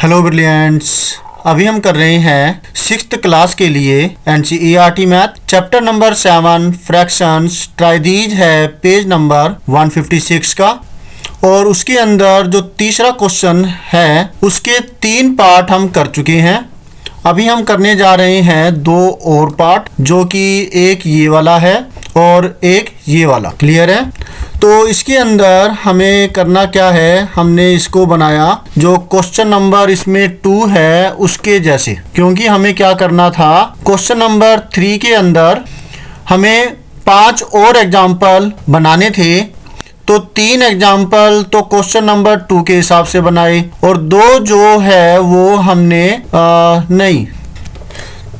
Hello brilliants, अभी हम कर रहे हैं 6th क्लास के लिए NCERT math chapter number 7 fractions. Try these है पेज नंबर 156 का, और उसके अंदर जो तीसरा क्वेश्चन है उसके 3 पार्ट हम कर चुके हैं। अभी हम करने जा रहे हैं 2 और पार्ट, जो कि एक ये वाला है और एक ये वाला। क्लियर है? तो इसके अंदर हमें करना क्या है, हमने इसको बनाया जो क्वेश्चन नंबर इसमें 2 है उसके जैसे, क्योंकि हमें क्या करना था, क्वेश्चन नंबर 3 के अंदर हमें 5 और एग्जाम्पल बनाने थे। तो 3 एग्जाम्पल तो क्वेश्चन नंबर 2 के हिसाब से बनाए, और 2 जो है वो हमने नहीं,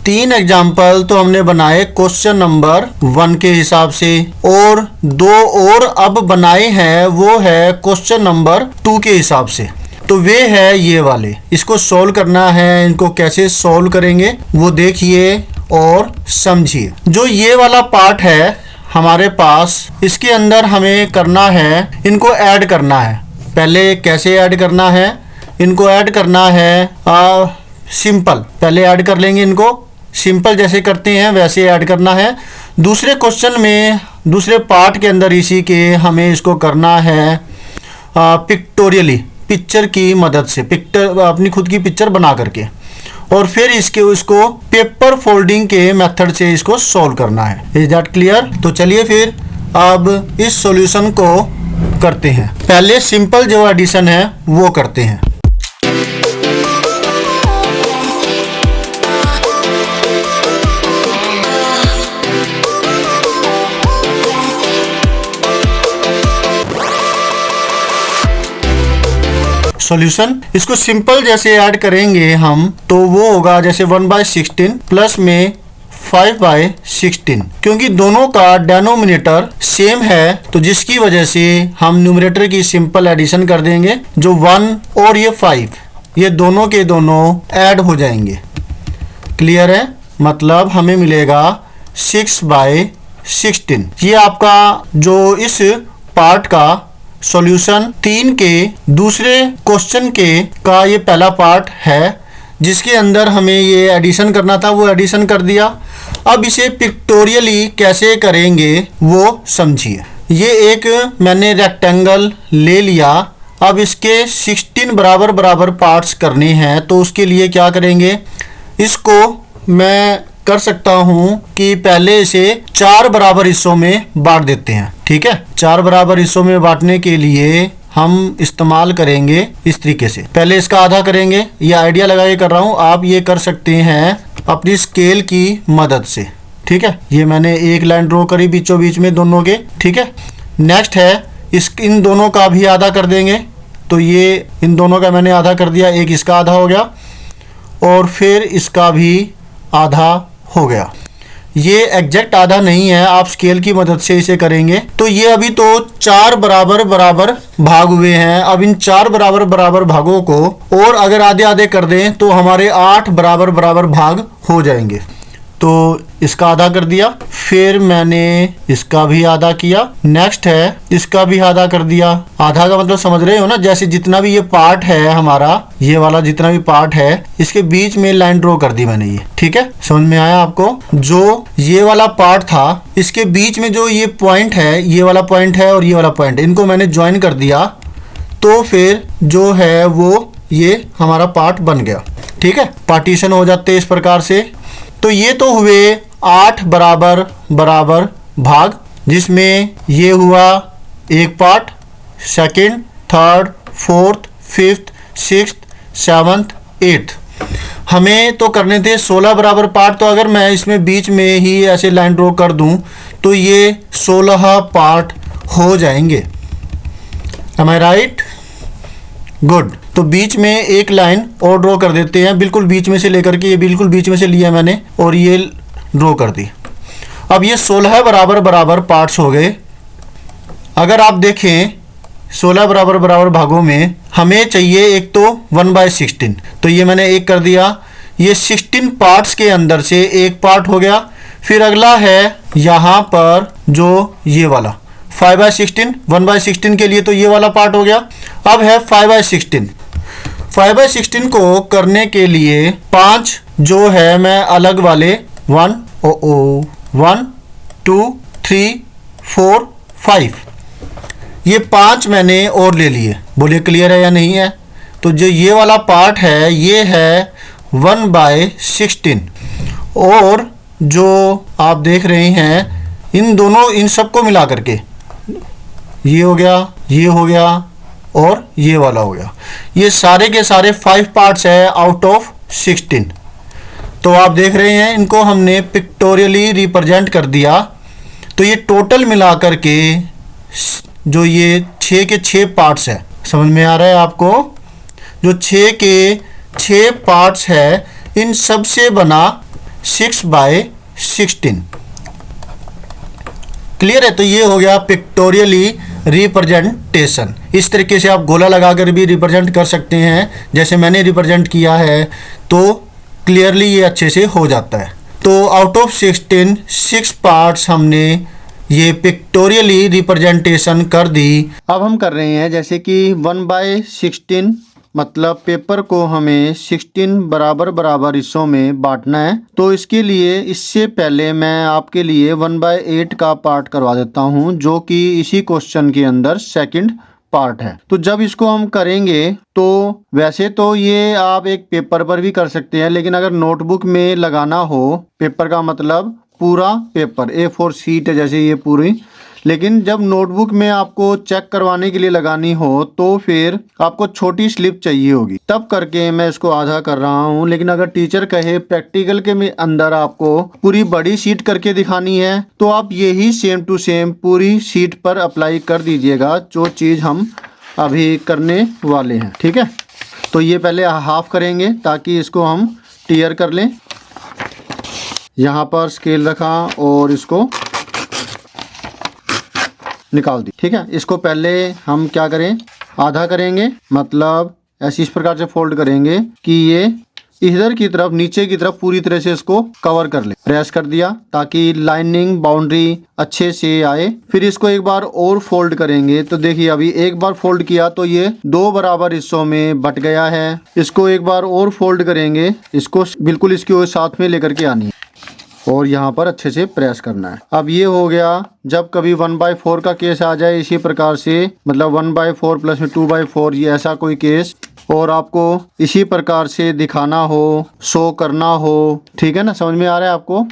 3 एग्जाम्पल तो हमने बनाए क्वेश्चन नंबर 1 के हिसाब से, और 2 और अब बनाए हैं वो है क्वेश्चन नंबर 2 के हिसाब से। तो वे है ये वाले, इसको सॉल्व करना है। इनको कैसे सॉल्व करेंगे वो देखिए और समझिए। जो ये वाला पार्ट है हमारे पास, इसके अंदर हमें करना है, इनको ऐड करना है। पहले कैसे ऐड करना है, इनको ऐड करना है सिंपल। पहले ऐड कर लेंगे इनको, सिंपल जैसे करते हैं वैसे ऐड करना है। दूसरे क्वेश्चन में, दूसरे पार्ट के अंदर इसी के हमें इसको करना है पिक्टोरियली, पिक्चर की मदद से, पिक्चर अपनी खुद की पिक्चर बना करके, और फिर इसको पेपर फोल्डिंग के मेथड से इसको सॉल्व करना है। Is that clear? तो चलिए फिर अब इस सॉल्यूशन को करते हैं। पहले सिंपल जो एडिशन है वो करते हैं। सॉल्यूशन, इसको सिंपल जैसे ऐड करेंगे हम तो वो होगा जैसे 1/16 प्लस में 5/16, क्योंकि दोनों का डेनोमिनेटर सेम है तो जिसकी वजह से हम न्यूमरेटर की सिंपल एडिशन कर देंगे। जो 1 और ये 5, ये दोनों के दोनों ऐड हो जाएंगे। क्लियर है? मतलब हमें मिलेगा 6/16। ये आपका जो इस पार्ट का सॉल्यूशन 3 के दूसरे क्वेश्चन के का ये पहला पार्ट है, जिसके अंदर हमें ये एडिशन करना था, वो एडिशन कर दिया। अब इसे पिक्टोरियली कैसे करेंगे वो समझिए। ये एक मैंने रेक्टेंगल ले लिया। अब इसके 16 बराबर बराबर पार्ट्स करने हैं, तो उसके लिए क्या करेंगे, इसको मैं कर सकता हूं कि पहले इसे 4 बराबर हिस्सों में बांट देते हैं। ठीक है? 4 बराबर हिस्सों में बांटने के लिए हम इस्तेमाल करेंगे इस तरीके से। पहले इसका आधा करेंगे, ये आइडिया लगा के कर रहा हूं, आप ये कर सकते हैं अपनी स्केल की मदद से। ठीक है? ये मैंने एक लाइन ड्रॉ करी बीचों बीच में दोनों के। ठीक है? नेक्स्ट है इन दोनों का भी आधा कर देंगे। तो ये इन दोनों का मैंने आधा कर दिया, एक इसका आधा हो गया और फिर इसका भी आधा हो गया। ये एग्जैक्ट आधा नहीं है, आप स्केल की मदद से इसे करेंगे। तो ये अभी तो 4 बराबर बराबर भाग हुए हैं। अब इन 4 बराबर बराबर भागों को और अगर आधे आधे कर दें तो हमारे 8 बराबर बराबर भाग हो जाएंगे। तो इसका आधा कर दिया, फिर मैंने इसका भी आधा किया। नेक्स्ट है इसका भी आधा कर दिया। आधा का मतलब समझ रहे हो ना, जैसे जितना भी ये पार्ट है हमारा, ये वाला जितना भी पार्ट है, इसके बीच में लाइन ड्रॉ कर दी मैंने ये। ठीक है? समझ में आया आपको? जो ये वाला पार्ट था, इसके बीच में जो ये पॉइंट है, ये वाला पॉइंट है और ये वाला पॉइंट है, इनको मैंने ज्वाइन कर दिया। तो फिर जो है वो ये हमारा पार्ट बन गया। ठीक है? पार्टीशन हो जाते इस प्रकार से। तो ये तो हुए 8 बराबर बराबर भाग, जिसमें ये हुआ एक part, second, third, fourth, fifth, sixth, seventh, eighth. हमें तो करने थे 16 बराबर पार्ट। तो अगर मैं इसमें बीच में ही ऐसे लाइन ड्रॉ कर दूं तो ये 16 पार्ट हो जाएंगे। एम आई राइट? गुड। तो बीच में एक लाइन और ड्रॉ कर देते हैं, बिल्कुल बीच में से लेकर के, ये बिल्कुल बीच में से लिया मैंने और ये ड्रॉ कर दी। अब ये 16 बराबर बराबर पार्ट्स हो गए। अगर आप देखें 16 बराबर बराबर भागों में हमें चाहिए एक तो 1/16, तो ये मैंने एक कर दिया। ये 16 पार्ट्स के अंदर से एक पार्ट हो गया। फिर अगला है यहाँ पर जो ये वाला 5/16, 1/16 के लिए तो ये वाला पार्ट हो गया। अब है 5/16। 5/16 को करने के लिए 5 जो है मैं अलग वाले 1 2 3 4 5 ये 5 मैंने और ले लिए। बोलिए क्लियर है या नहीं है। तो जो ये वाला पार्ट है ये है 1/16 और जो आप देख रहे हैं इन दोनों इन सबको मिला करके ये हो गया और ये वाला हो गया, ये सारे के सारे 5 पार्ट्स है आउट ऑफ 16। तो आप देख रहे हैं इनको हमने पिक्टोरियली रिप्रेजेंट कर दिया। तो ये टोटल मिला करके जो ये 6 के 6 पार्ट्स है, समझ में आ रहा है आपको। जो 6 के 6 पार्ट्स है इन सब से बना 6/16। क्लियर है। तो ये हो गया पिक्टोरियली रिप्रेजेंटेशन। इस तरीके से आप गोला लगाकर भी रिप्रेजेंट कर सकते हैं जैसे मैंने रिप्रेजेंट किया है, तो क्लियरली ये अच्छे से हो जाता है। तो आउट ऑफ 16 6 पार्ट्स हमने ये पिक्टोरियली रिप्रेजेंटेशन कर दी। अब हम कर रहे हैं जैसे कि 1/16 मतलब पेपर को हमें 16 बराबर हिस्सों में बांटना है। तो इसके लिए इससे पहले मैं आपके लिए 1/8 का पार्ट करवा देता हूं जो कि इसी क्वेश्चन के अंदर सेकंड पार्ट है। तो जब इसको हम करेंगे तो वैसे तो ये आप एक पेपर पर भी कर सकते हैं, लेकिन अगर नोटबुक में लगाना हो, पेपर का मतलब पूरा पेपर A4 शीट है जैसे ये पूरी, लेकिन जब नोटबुक में आपको चेक करवाने के लिए लगानी हो तो फिर आपको छोटी स्लिप चाहिए होगी, तब करके मैं इसको आधा कर रहा हूँ। लेकिन अगर टीचर कहे प्रैक्टिकल के में अंदर आपको पूरी बड़ी शीट करके दिखानी है तो आप यही सेम टू सेम पूरी शीट पर अप्लाई कर दीजिएगा जो चीज़ हम अभी करने वाले हैं। ठीक है। तो ये पहले हाफ करेंगे ताकि इसको हम टीयर कर लें। यहाँ पर स्केल रखा और इसको निकाल दी। ठीक है। इसको पहले हम क्या करें, आधा करेंगे, मतलब ऐसे इस प्रकार से फोल्ड करेंगे कि ये इधर की तरफ नीचे की तरफ पूरी तरह से इसको कवर कर ले। प्रेस कर दिया ताकि लाइनिंग बाउंड्री अच्छे से आए। फिर इसको एक बार और फोल्ड करेंगे। तो देखिए अभी एक बार फोल्ड किया तो ये 2 बराबर हिस्सों में बट गया है। इसको एक बार और फोल्ड करेंगे, इसको बिल्कुल इसके साथ में लेकर के आनी है और यहाँ पर अच्छे से प्रेस करना है। अब ये हो गया। जब कभी 1/4 का केस आ जाए इसी प्रकार से, मतलब 1/4 प्लस में 2/4 ये ऐसा कोई केस, और आपको इसी प्रकार से दिखाना हो, शो करना हो, ठीक है ना, समझ में आ रहा है आपको,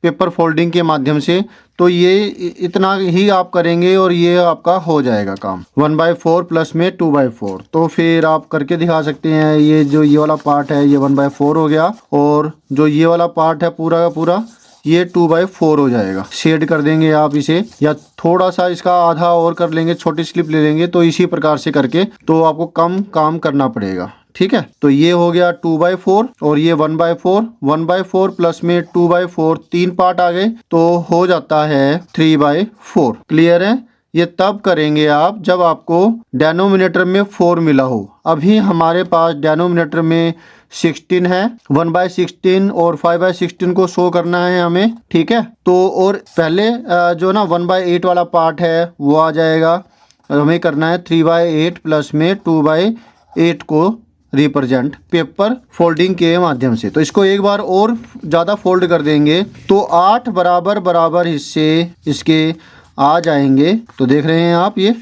पेपर फोल्डिंग के माध्यम से, तो ये इतना ही आप करेंगे और ये आपका हो जाएगा काम। 1/4 प्लस में 2/4। तो फिर आप करके दिखा सकते हैं। ये जो ये वाला पार्ट है ये 1/4 हो गया और जो ये वाला पार्ट है पूरा का पूरा ये 2/4 हो जाएगा। शेड कर देंगे आप इसे, या थोड़ा सा इसका आधा और कर लेंगे, छोटी स्लिप ले लेंगे। तो इसी प्रकार से करके तो आपको कम काम करना पड़ेगा। ठीक है। तो ये हो गया 2/4 और ये 1/4। 1/4 प्लस में 2/4 3 पार्ट आ गए तो हो जाता है 3/4। क्लियर है। ये तब करेंगे आप जब आपको डेनोमिनेटर में 4 मिला हो। अभी हमारे पास डेनोमिनेटर में 16 है। 1/16 और 5/16 को शो करना है हमें। ठीक है। तो और पहले जो ना 1/8 वाला पार्ट है वो आ जाएगा। हमें करना है 3/8 प्लस में 2/8 को रिप्रेजेंट पेपर फोल्डिंग के माध्यम से। तो इसको एक बार और ज़्यादा फोल्ड कर देंगे तो 8 बराबर हिस्से इसके आ जाएंगे। तो देख रहे हैं आप ये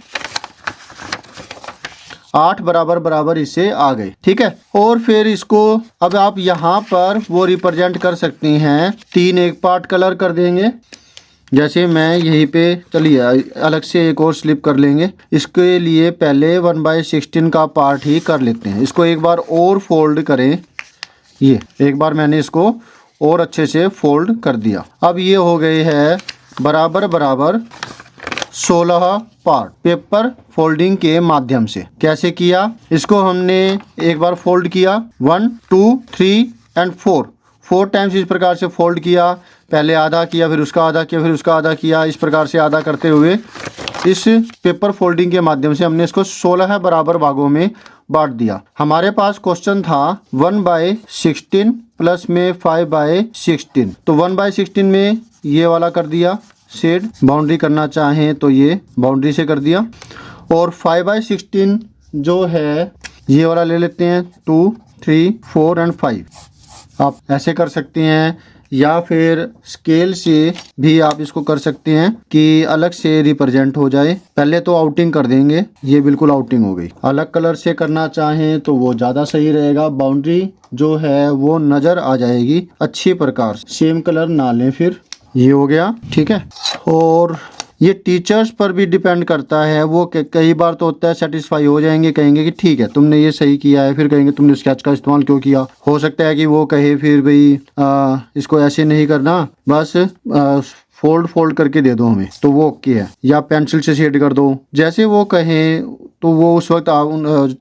8 बराबर हिस्से आ गए। ठीक है। और फिर इसको अब आप यहाँ पर वो रिप्रेजेंट कर सकते हैं। 3 एक पार्ट कलर कर देंगे। जैसे मैं यहीं पे, चलिए अलग से एक और स्लिप कर लेंगे। इसके लिए पहले 1/16 का पार्ट ही कर लेते हैं। इसको एक बार और फोल्ड करें। ये एक बार मैंने इसको और अच्छे से फोल्ड कर दिया। अब ये हो गए है बराबर 16 पार्ट पेपर फोल्डिंग के माध्यम से। कैसे किया, इसको हमने एक बार फोल्ड किया 1 2 3 एंड 4 टाइम्स इस प्रकार से फोल्ड किया। पहले आधा किया, फिर उसका आधा किया, फिर उसका आधा किया। इस प्रकार से आधा करते हुए इस पेपर फोल्डिंग के माध्यम से हमने इसको 16 बराबर भागों में बांट दिया। हमारे पास क्वेश्चन था 1/16 प्लस में 5/16। तो 1/16 में ये वाला कर दिया शेड, बाउंड्री करना चाहें तो ये बाउंड्री से कर दिया। और 5/16 जो है ये वाला ले लेते हैं 2, 3, 4 एंड 5। आप ऐसे कर सकते हैं या फिर स्केल से भी आप इसको कर सकते हैं कि अलग से रिप्रेजेंट हो जाए। पहले तो आउटिंग कर देंगे, ये बिल्कुल आउटिंग हो गई। अलग कलर से करना चाहें तो वो ज़्यादा सही रहेगा, बाउंड्री जो है वो नज़र आ जाएगी अच्छी प्रकार से। सेम कलर ना लें फिर। ये हो गया, ठीक है। और ये टीचर्स पर भी डिपेंड करता है, वो कई बार तो होता है सेटिस्फाई हो जाएंगे, कहेंगे कि ठीक है तुमने ये सही किया है, फिर कहेंगे तुमने स्केच का इस्तेमाल क्यों किया। हो सकता है कि वो कहे फिर भाई इसको ऐसे नहीं करना, बस फोल्ड करके दे दो हमें, तो वो ओके है। या पेंसिल से शेड कर दो, जैसे वो कहें तो वो उस वक्त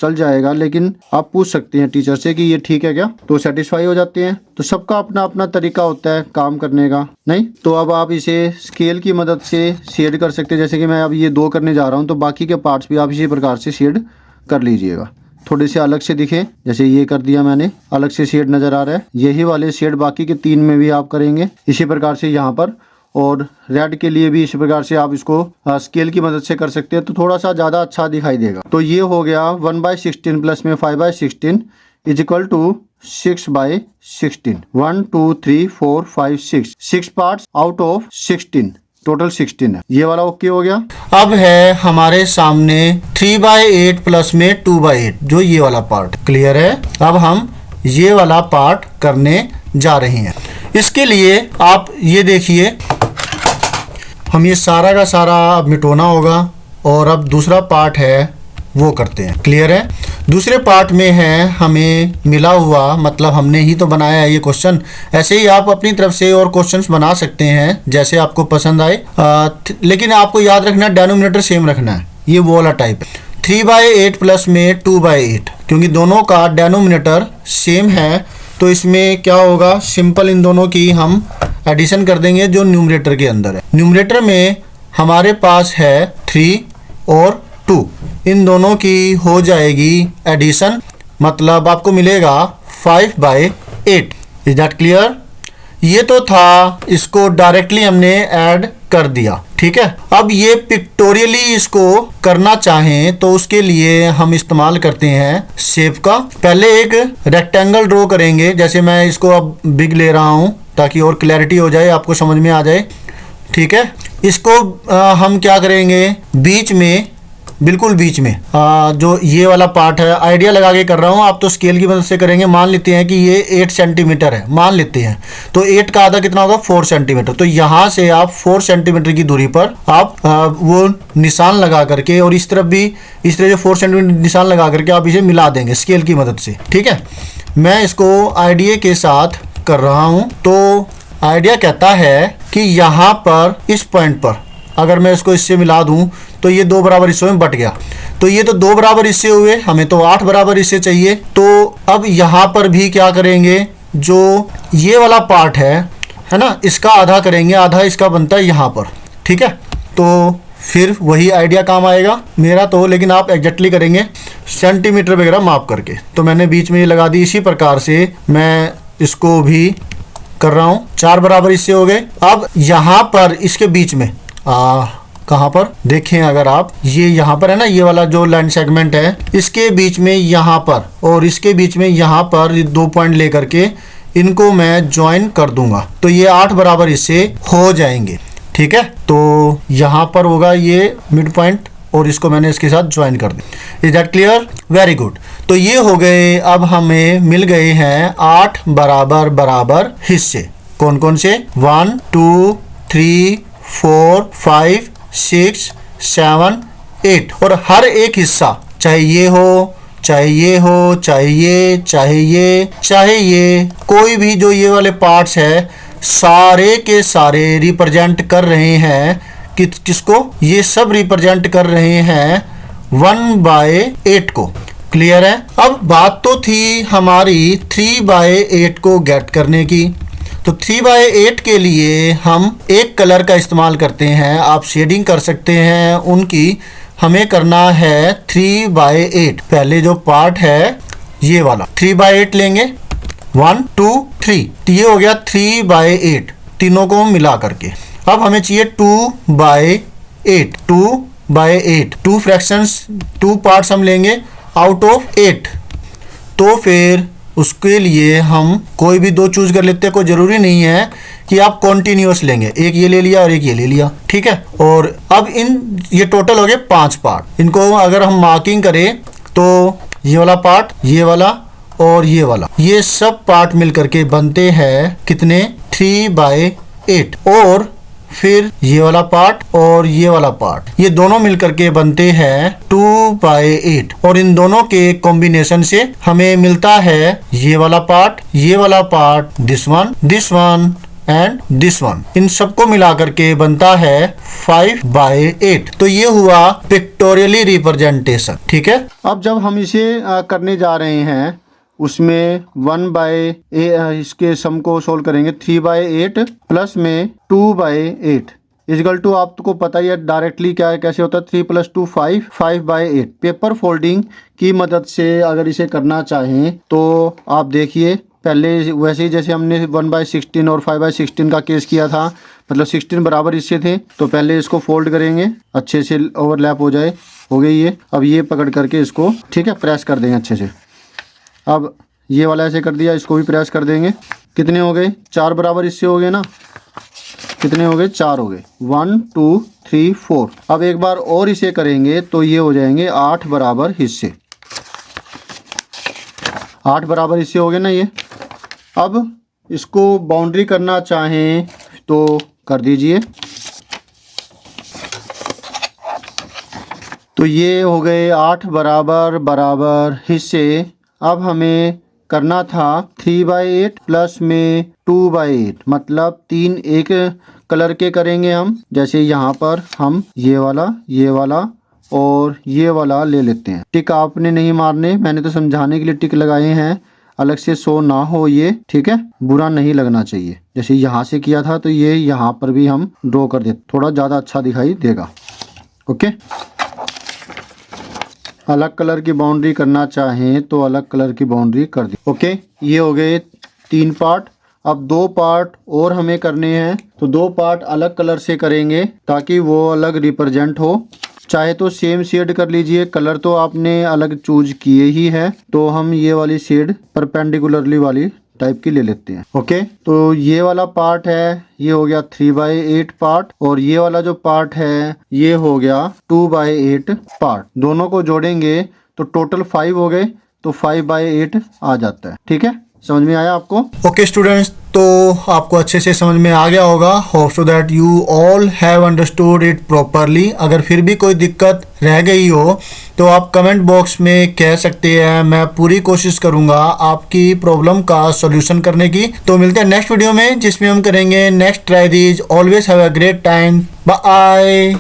चल जाएगा। लेकिन आप पूछ सकते हैं टीचर से कि ये ठीक है क्या, तो सेटिस्फाई हो जाते हैं। तो सबका अपना अपना तरीका होता है काम करने का, नहीं तो अब आप इसे स्केल की मदद से शेड कर सकते हैं। जैसे कि मैं अब ये 2 करने जा रहा हूँ, तो बाकी के पार्ट्स भी आप इसी प्रकार से शेड कर लीजिएगा, थोड़े से अलग से दिखे। जैसे ये कर दिया मैंने, अलग से शेड नज़र आ रहा है। यही वाले शेड बाकी के 3 में भी आप करेंगे इसी प्रकार से यहाँ पर। और रेड के लिए भी इसी प्रकार से आप इसको स्केल की मदद से कर सकते हैं, तो थोड़ा सा ज़्यादा अच्छा दिखाई देगा। तो ये हो गया 1/16 प्लस में 5/16 is equal to 6/16। 1, 2, 3, 4, 5, 6 parts out of 16, total 16 है। ये वाला ओके हो गया। अब है हमारे सामने 3/8 प्लस में 2/8, जो ये वाला पार्ट क्लियर है। अब हम ये वाला पार्ट करने जा रहे हैं। इसके लिए आप ये देखिए, हम ये सारा का सारा अब मिटाना होगा। और अब दूसरा पार्ट है वो करते हैं, क्लियर है। दूसरे पार्ट में है हमें मिला हुआ, मतलब हमने ही तो बनाया है ये क्वेश्चन। ऐसे ही आप अपनी तरफ से और क्वेश्चंस बना सकते हैं जैसे आपको पसंद आए, लेकिन आपको याद रखना डेनोमिनेटर सेम रखना है, ये वो वाला टाइप है। 3/8 प्लस में 2/8, क्योंकि दोनों का डेनोमिनेटर सेम है, तो इसमें क्या होगा, सिंपल इन दोनों की हम एडिशन कर देंगे जो न्यूमरेटर के अंदर है। न्यूमरेटर में हमारे पास है 3 और 2, इन दोनों की हो जाएगी एडिशन, मतलब आपको मिलेगा 5/8। Is that clear. ये तो था, इसको डायरेक्टली हमने ऐड कर दिया, ठीक है। अब ये पिक्टोरियली इसको करना चाहें तो उसके लिए हम इस्तेमाल करते हैं शेप का। पहले एक रेक्टेंगल ड्रॉ करेंगे, जैसे मैं इसको अब बिग ले रहा हूं ताकि और क्लैरिटी हो जाए, आपको समझ में आ जाए, ठीक है। इसको हम क्या करेंगे, बीच में, बिल्कुल बीच में जो ये वाला पार्ट है, आइडिया लगा के कर रहा हूँ, आप तो स्केल की मदद से करेंगे। मान लेते हैं कि ये 8 सेंटीमीटर है, मान लेते हैं, तो 8 का आधा कितना होगा, 4 सेंटीमीटर। तो यहाँ से आप 4 सेंटीमीटर की दूरी पर आप वो निशान लगा करके, और इस तरफ भी इस तरह से 4 सेंटीमीटर निशान लगा करके आप इसे मिला देंगे स्केल की मदद से, ठीक है। मैं इसको आइडिया के साथ कर रहा हूँ। तो आइडिया कहता है कि यहाँ पर इस पॉइंट पर अगर मैं इसको इससे मिला दूं तो ये 2 बराबर हिस्सों में बट गया, तो ये तो 2 बराबर हिस्से हुए, हमें तो 8 बराबर हिस्से चाहिए। तो अब यहाँ पर भी क्या करेंगे, जो ये वाला पार्ट है ना, इसका आधा करेंगे, आधा इसका बनता है यहाँ पर, ठीक है। तो फिर वही आइडिया काम आएगा मेरा तो, लेकिन आप एग्जैक्टली करेंगे सेंटीमीटर वगैरह माप करके। तो मैंने बीच में ये लगा दी, इसी प्रकार से मैं इसको भी कर रहा हूँ। 4 बराबर हिस्से हो गए। अब यहाँ पर इसके बीच में कहाँ पर देखें, अगर आप ये यहाँ पर है ना, ये वाला जो लाइन सेगमेंट है, इसके बीच में यहाँ पर और इसके बीच में यहाँ पर 2 पॉइंट लेकर के इनको मैं ज्वाइन कर दूंगा, तो ये 8 बराबर हिस्से हो जाएंगे, ठीक है। तो यहाँ पर होगा ये मिड पॉइंट, और इसको मैंने इसके साथ ज्वाइन कर दिया। Is that clear, very good. तो ये हो गए, अब हमें मिल गए हैं 8 बराबर बराबर हिस्से। कौन कौन से, 1, 2, 3, 4, 5, 6, 7, 8, और हर एक हिस्सा, चाहे ये हो, चाहे ये हो, चाहे ये, चाहे ये, चाहे ये, कोई भी जो ये वाले पार्ट्स है, सारे के सारे रिप्रेजेंट कर रहे हैं किसको, ये सब रिप्रेजेंट कर रहे हैं 1/8 को। क्लियर है। अब बात तो थी हमारी 3/8 को गेट करने की, तो 3/8 के लिए हम एक कलर का इस्तेमाल करते हैं, आप शेडिंग कर सकते हैं उनकी। हमें करना है 3/8, पहले जो पार्ट है ये वाला 3/8 लेंगे, 1, 2, 3, तो ये हो गया 3/8 तीनों को मिला करके। अब हमें चाहिए 2/8, 2/8, 2 फ्रैक्शंस, 2 पार्ट्स हम लेंगे आउट ऑफ 8। तो फिर उसके लिए हम कोई भी दो चूज कर लेते हैं, कोई ज़रूरी नहीं है कि आप कॉन्टिन्यूस लेंगे, एक ये ले लिया और एक ये ले लिया, ठीक है। और अब ये टोटल हो गए 5 पार्ट। इनको अगर हम मार्किंग करें तो ये वाला पार्ट, ये वाला और ये वाला, ये सब पार्ट मिल करके बनते हैं कितने, 3/8। और फिर ये वाला पार्ट और ये वाला पार्ट, ये दोनों मिल करके बनते हैं 2/8। और इन दोनों के कॉम्बिनेशन से हमें मिलता है ये वाला part, this one and this one. इन सबको मिला करके बनता है 5/8। तो ये हुआ पिक्टोरियली रिप्रेजेंटेशन, ठीक है। अब जब हम इसे करने जा रहे हैं, उसमें 1/8 इसके सम को सोल्व करेंगे, 3/8 प्लस में 2/8 इजगल टू, आपको पता ही है डायरेक्टली क्या है, कैसे होता है, 3 + 2 5, 5/8। पेपर फोल्डिंग की मदद से अगर इसे करना चाहें तो आप देखिए, पहले वैसे ही जैसे हमने 1/16 और 5/16 का केस किया था, मतलब 16 बराबर इससे थे, तो पहले इसको फोल्ड करेंगे, अच्छे से ओवरलैप हो जाए, हो गई ये। अब ये पकड़ करके इसको, ठीक है, प्रेस कर देंगे अच्छे से। अब ये वाला ऐसे कर दिया, इसको भी प्रेस कर देंगे। कितने हो गए, 4 बराबर इससे हो गए ना, कितने हो गए, 4 हो गए, 1 2 3 4। अब एक बार और इसे करेंगे तो ये हो जाएंगे 8 बराबर हिस्से, 8 बराबर हिस्से हो गए ना ये। अब इसको बाउंड्री करना चाहें तो कर दीजिए। तो ये हो गए 8 बराबर हिस्से। अब हमें करना था 3/8 प्लस में 2/8, मतलब 3 एक कलर के करेंगे हम। जैसे यहाँ पर हम ये वाला और ये वाला ले लेते हैं। टिक आपने नहीं मारने, मैंने तो समझाने के लिए टिक लगाए हैं, अलग से शो ना हो ये, ठीक है, बुरा नहीं लगना चाहिए। जैसे यहाँ से किया था तो ये यहाँ पर भी हम ड्रॉ कर देते, थोड़ा ज़्यादा अच्छा दिखाई देगा। ओके, अलग कलर की बाउंड्री करना चाहें तो अलग कलर की बाउंड्री कर दी। ओके, ये हो गए 3 पार्ट। अब 2 पार्ट और हमें करने हैं, तो 2 पार्ट अलग कलर से करेंगे ताकि वो अलग रिप्रेजेंट हो। चाहे तो सेम शेड कर लीजिए, कलर तो आपने अलग चूज किए ही है, तो हम ये वाली शेड परपेंडिकुलरली वाली टाइप की ले लेते हैं। ओके, तो ये वाला पार्ट है, ये हो गया 3/8 पार्ट, और ये वाला जो पार्ट है ये हो गया 2/8 पार्ट। दोनों को जोड़ेंगे तो टोटल 5 हो गए, तो 5/8 आ जाता है, ठीक है। समझ में आया आपको? ओके स्टूडेंट्स, तो आपको अच्छे से समझ में आ गया होगा। Hope so that you all have understood it properly. अगर फिर भी कोई दिक्कत रह गई हो तो आप कमेंट बॉक्स में कह सकते हैं, मैं पूरी कोशिश करूंगा आपकी प्रॉब्लम का सॉल्यूशन करने की। तो मिलते हैं नेक्स्ट वीडियो में, जिसमें हम करेंगे next try these. Always have a great time, bye.